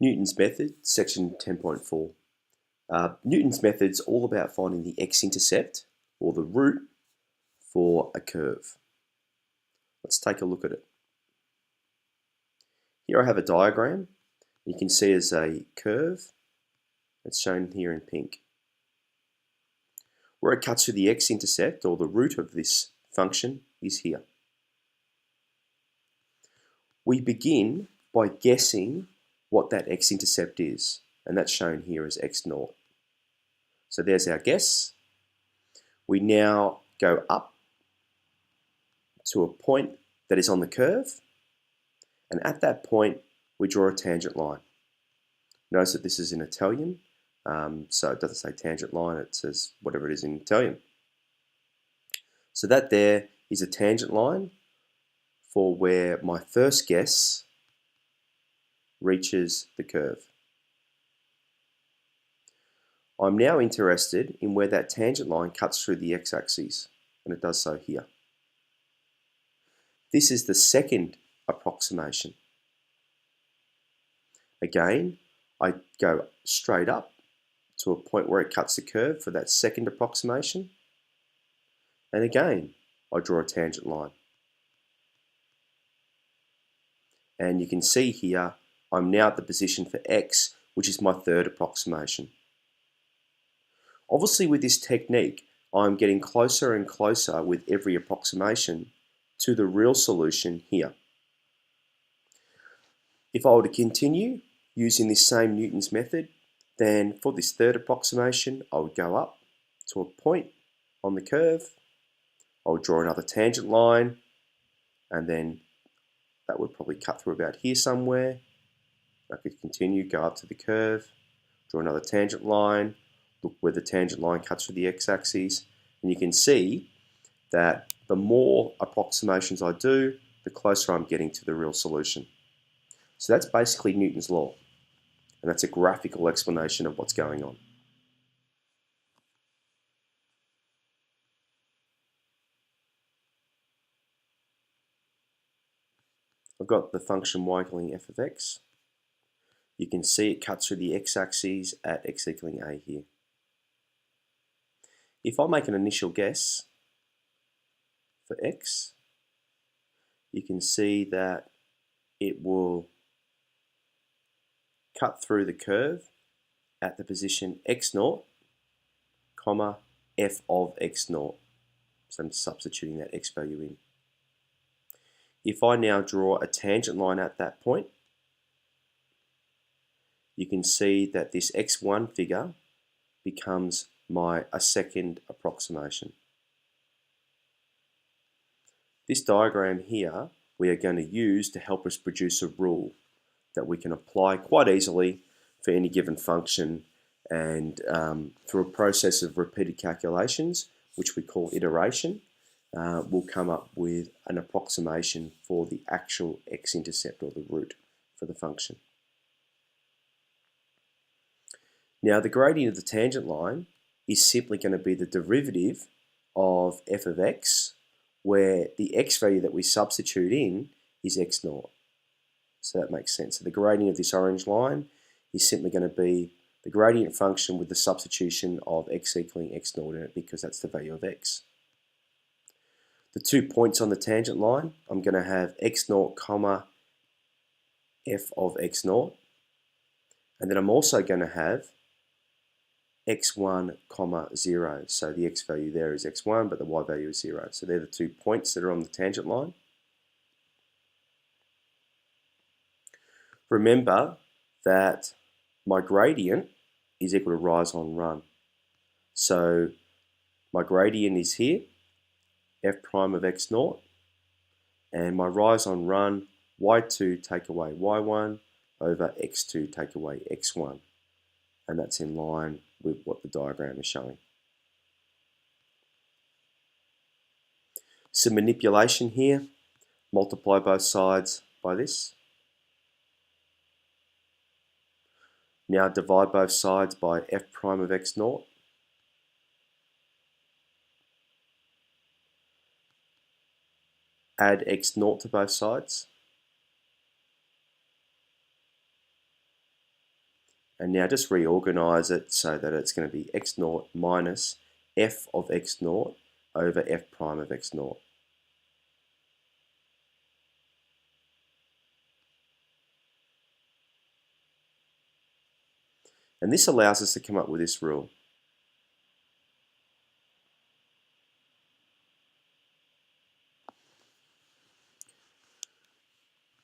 Newton's method, section 10.4. Newton's method's all about finding the x-intercept, or the root, for a curve. Let's take a look at it. Here I have a diagram. You can see as a curve. It's shown here in pink. Where it cuts through the x-intercept, or the root of this function, is here. We begin by guessing what that x-intercept is, and that's shown here as x0. So there's our guess. We now go up to a point that is on the curve, and at that point we draw a tangent line. Notice that this is in Italian, so it doesn't say tangent line, it says whatever it is in Italian. So that there is a tangent line for where my first guess reaches the curve. I'm now interested in where that tangent line cuts through the x-axis, and it does so here. This is the second approximation. Again, I go straight up to a point where it cuts the curve for that second approximation, and again, I draw a tangent line. And you can see here, I'm now at the position for x, which is my third approximation. Obviously, with this technique, I'm getting closer and closer with every approximation to the real solution here. If I were to continue using this same Newton's method, then for this third approximation, I would go up to a point on the curve, I would draw another tangent line, and then that would probably cut through about here somewhere. I could continue, go up to the curve, draw another tangent line, look where the tangent line cuts through the x-axis, and you can see that the more approximations I do, the closer I'm getting to the real solution. So that's basically Newton's law, and that's a graphical explanation of what's going on. I've got the function y equaling f of x. You can see it cuts through the x-axis at x equaling a here. If I make an initial guess for x, you can see that it will cut through the curve at the position x0, comma, f of x0. So I'm substituting that x value in. If I now draw a tangent line at that point, you can see that this x1 figure becomes a second approximation. This diagram here we are going to use to help us produce a rule that we can apply quite easily for any given function, and through a process of repeated calculations, which we call iteration, we'll come up with an approximation for the actual x-intercept, or the root, for the function. Now the gradient of the tangent line is simply going to be the derivative of f of x, where the x value that we substitute in is x0. So that makes sense. So the gradient of this orange line is simply going to be the gradient function with the substitution of x equaling x0 in it, because that's the value of x. The 2 points on the tangent line, I'm going to have x0, comma, f of x0. And then I'm also going to have x1, comma, 0. So the x value there is x1, but the y value is 0. So they're the 2 points that are on the tangent line. Remember that my gradient is equal to rise on run. So my gradient is here, f prime of x0, and my rise on run, y2 take away y1 over x2 take away x1. And that's in line with what the diagram is showing. Some manipulation here, multiply both sides by this. Now divide both sides by f prime of x0. Add x0 to both sides. And now just reorganize it so that it's going to be x naught minus f of x naught over f prime of x naught. And this allows us to come up with this rule.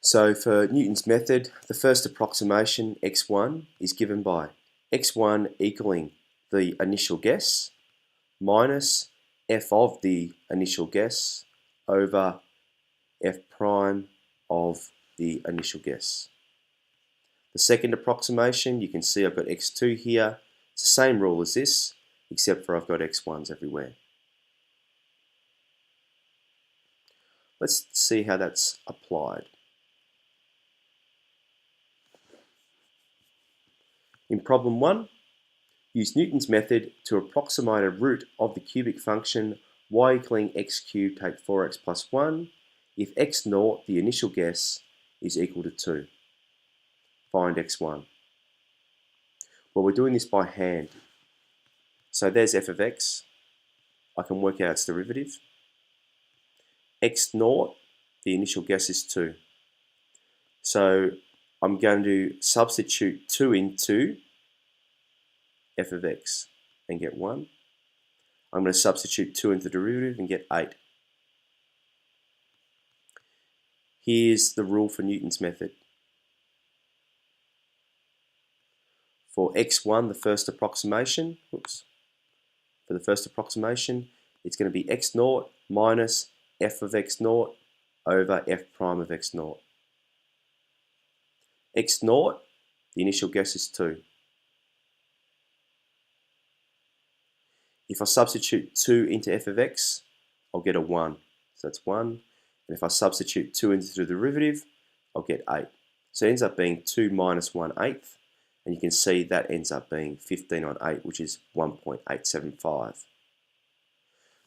So for Newton's method, the first approximation, x1, is given by x1 equaling the initial guess minus f of the initial guess over f prime of the initial guess. The second approximation, you can see I've got x2 here. It's the same rule as this, except for I've got x1s everywhere. Let's see how that's applied. In problem 1, use Newton's method to approximate a root of the cubic function y equaling x cubed take 4x plus 1 if x naught, the initial guess, is equal to 2. Find x1. Well, we're doing this by hand. So there's f of x. I can work out its derivative. X naught, the initial guess is 2. So I'm going to substitute 2 into f of x and get 1. I'm going to substitute 2 into the derivative and get 8. Here's the rule for Newton's method. For x1, the first approximation, for the first approximation, it's going to be x naught minus f of x naught over f prime of x naught. X naught, the initial guess is 2. If I substitute 2 into f of x, I'll get a 1. So that's 1. And if I substitute 2 into the derivative, I'll get 8. So it ends up being 2 minus 1/8. And you can see that ends up being 15 on 8, which is 1.875.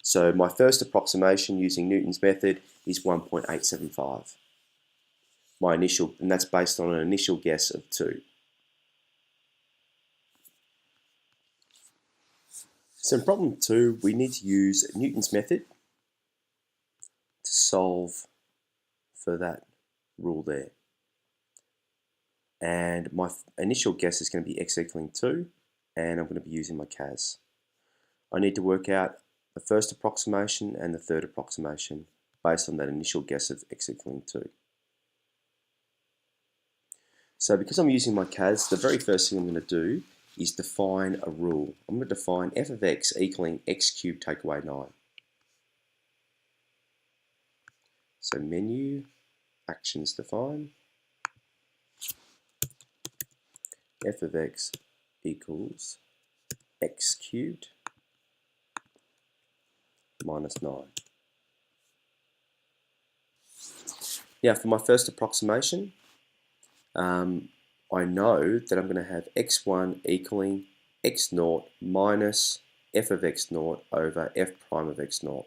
So my first approximation using Newton's method is 1.875. My initial, and that's based on an initial guess of 2. So in problem 2, we need to use Newton's method to solve for that rule there. And my initial guess is going to be x equaling 2, and I'm going to be using my CAS. I need to work out the first approximation and the third approximation based on that initial guess of x equaling 2. So because I'm using my CAS, the very first thing I'm going to do is define a rule. I'm going to define f of x equaling x cubed take away 9. So menu, actions define, f of x equals x cubed minus 9. Now for my first approximation, I know that I'm going to have x1 equaling x naught minus f of x naught over f prime of x naught.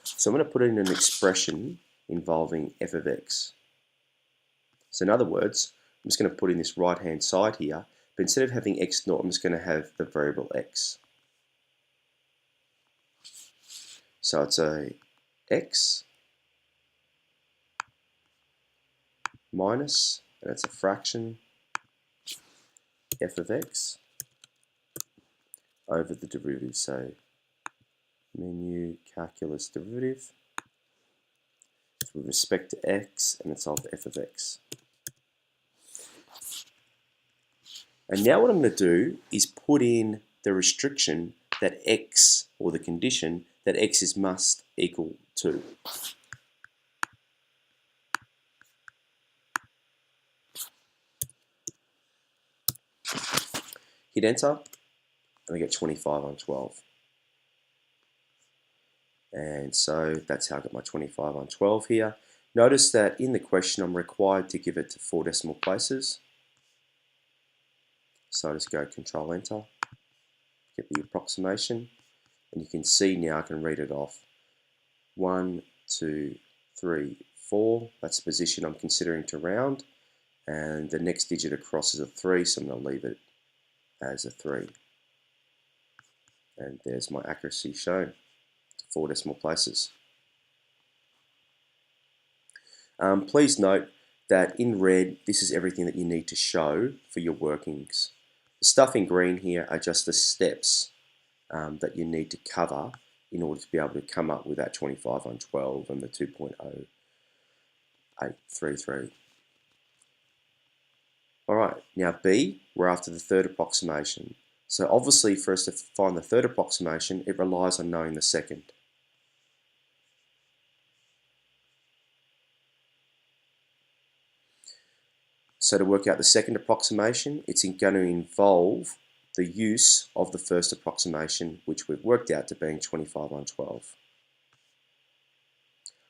So I'm going to put in an expression involving f of x. So in other words, I'm just going to put in this right hand side here, but instead of having x naught, I'm just going to have the variable x. So it's a x minus, and it's a fraction, f of x over the derivative. So menu, calculus, derivative. It's with respect to x, and it's of f of x. And now what I'm going to do is put in the restriction that x, or the condition, that x is must equal 2. Hit enter, and I get 25 on 12. And so that's how I got my 25 on 12 here. Notice that in the question I'm required to give it to 4 decimal places. So I just go Control Enter, get the approximation, and you can see now I can read it off. 1, 2, 3, 4. That's the position I'm considering to round. And the next digit across is a 3, so I'm going to leave it as a 3. And there's my accuracy shown to 4 decimal places. Please note that in red, this is everything that you need to show for your workings. The stuff in green here are just the steps that you need to cover in order to be able to come up with that 25 on 12 and the 2.0833. Alright, now B, we're after the third approximation. So obviously for us to find the third approximation, it relies on knowing the second. So to work out the second approximation, it's going to involve the use of the first approximation, which we've worked out to being 25 on 12.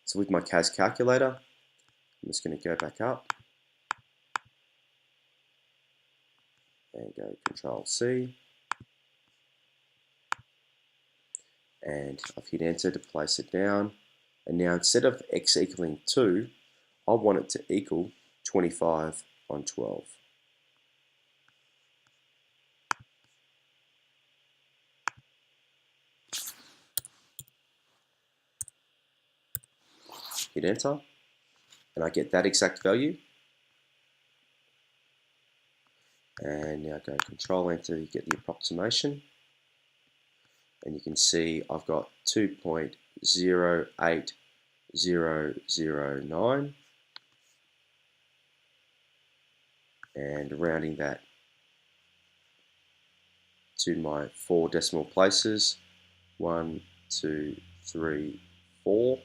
So with my CAS calculator, I'm just going to go back up and go Control C, and I've hit enter to place it down. And now instead of x equaling 2, I want it to equal 25 on 12. Hit enter, and I get that exact value. And now go Control Enter to get the approximation. And you can see I've got 2.08009, and rounding that to my 4 decimal places, 1, 2, 3, 4.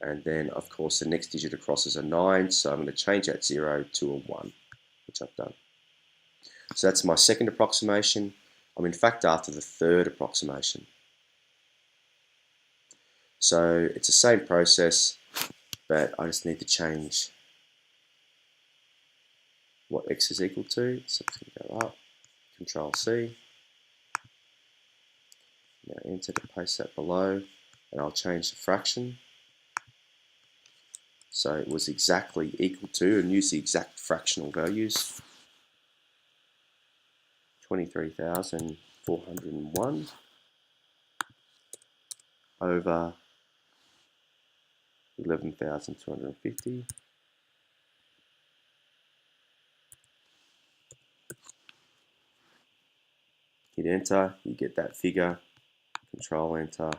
And then of course the next digit across is a 9, so I'm going to change that 0 to a 1, which I've done. So that's my second approximation. I'm in fact after the third approximation. So it's the same process, but I just need to change what x is equal to. So it's going to go up, Control C. Now enter to paste that below, and I'll change the fraction. So it was exactly equal to, and use the exact fractional values. 23,401 over 11,250. Hit enter, you get that figure, Control Enter,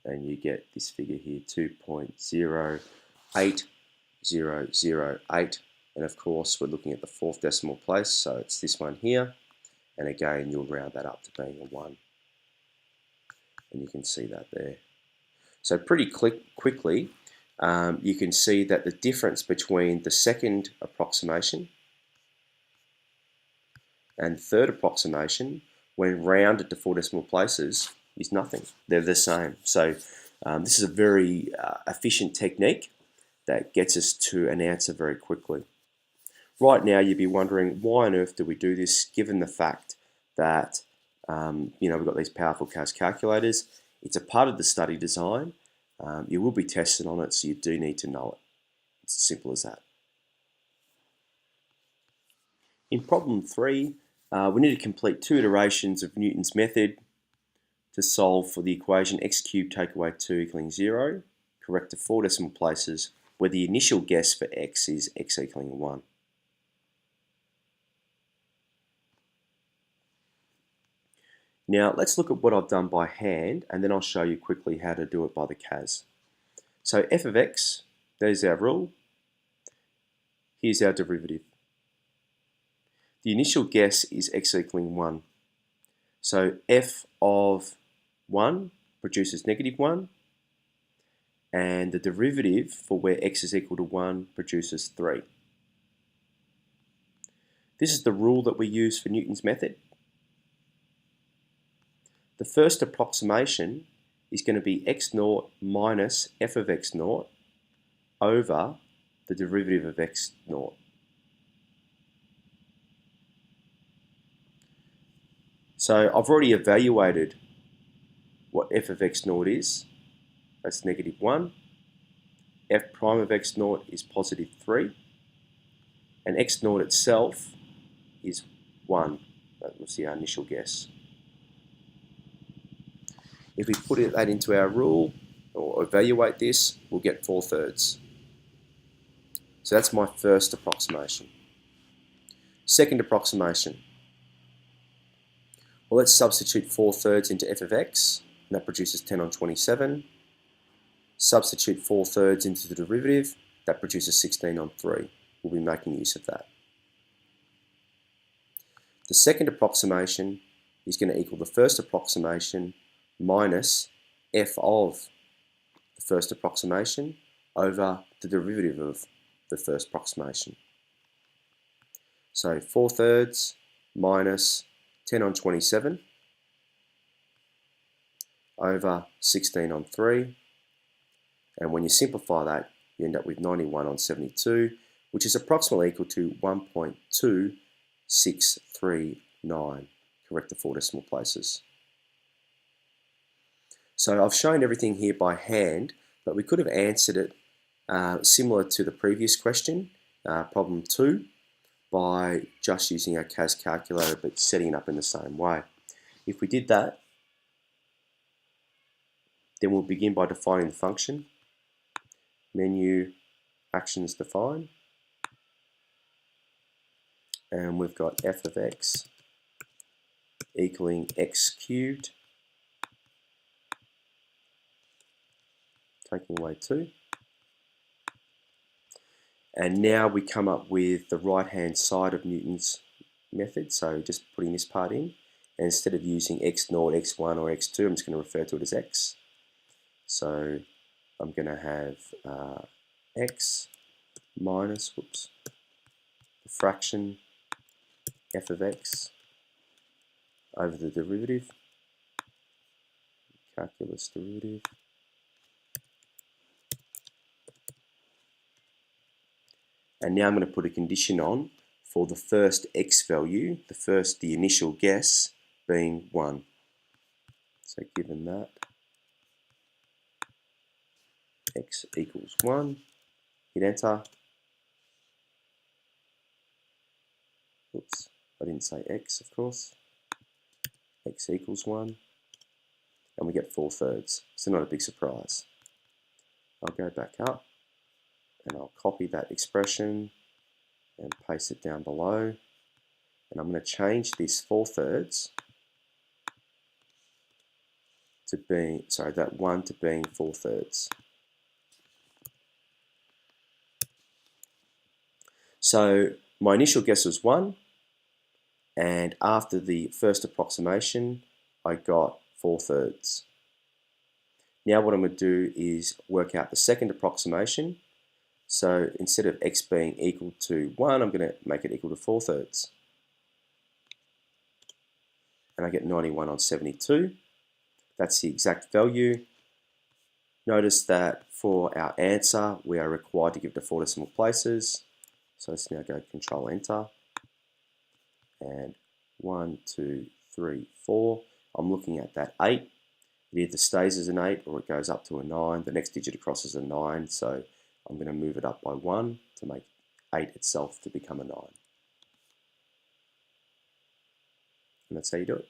and you get this figure here, 2.08008. And of course, we're looking at the 4th decimal place, so it's this one here. And again, you'll round that up to being a 1. And you can see that there. So pretty quickly, you can see that the difference between the second approximation and third approximation, when rounded to 4 decimal places, is nothing. They're the same. So this is a very efficient technique that gets us to an answer very quickly. Right now, you'd be wondering, why on earth do we do this, given the fact that we've got these powerful CAS calculators. It's a part of the study design. You will be tested on it, so you do need to know it. It's as simple as that. In problem 3, we need to complete 2 iterations of Newton's method to solve for the equation x cubed take away 2 equaling 0, correct to 4 decimal places, where the initial guess for x is x equaling 1. Now let's look at what I've done by hand, and then I'll show you quickly how to do it by the CAS. So f of x, there's our rule. Here's our derivative. The initial guess is x equaling 1. So f of 1 produces negative 1, and the derivative for where x is equal to 1 produces 3. This is the rule that we use for Newton's method. The first approximation is going to be x naught minus f of x naught over the derivative of x naught. So I've already evaluated what f of x naught is. That's negative 1. F prime of x naught is positive 3. And x naught itself is 1. That was our initial guess. If we put that into our rule, or evaluate this, we'll get 4/3. So that's my first approximation. Second approximation. Well, let's substitute 4/3 into f of x, and that produces 10 on 27. Substitute 4/3 into the derivative, that produces 16 on 3. We'll be making use of that. The second approximation is going to equal the first approximation minus f of the first approximation over the derivative of the first approximation. So 4/3 minus 10 on 27 over 16 on 3. And when you simplify that, you end up with 91 on 72, which is approximately equal to 1.2639. Correct the 4 decimal places. So I've shown everything here by hand, but we could have answered it similar to the previous question, problem 2, by just using our CAS calculator but setting it up in the same way. If we did that, then we'll begin by defining the function. Menu, actions define, and we've got f of x equaling x cubed, taking away 2. And now we come up with the right-hand side of Newton's method, so just putting this part in. And instead of using x0, x1, or x2, I'm just going to refer to it as x. So I'm going to have x minus, the fraction f of x over the derivative, calculus derivative, and now I'm going to put a condition on for the first x value, the initial guess being 1. So given that x equals 1, hit enter. Oops, I didn't say x, of course. X equals 1, and we get 4/3. So not a big surprise. I'll go back up and I'll copy that expression and paste it down below. And I'm going to change this 4/3 to being, that 1 to being 4/3. So my initial guess was 1, and after the first approximation, I got 4/3. Now what I'm going to do is work out the second approximation. So instead of x being equal to 1, I'm going to make it equal to 4/3. And I get 91 on 72. That's the exact value. Notice that for our answer, we are required to give the 4 decimal places. So let's now go Control Enter. And 1, 2, 3, 4. I'm looking at that 8. It either stays as an 8 or it goes up to a 9. The next digit across is a 9, so I'm going to move it up by 1 to make 8 itself to become a 9. And that's how you do it.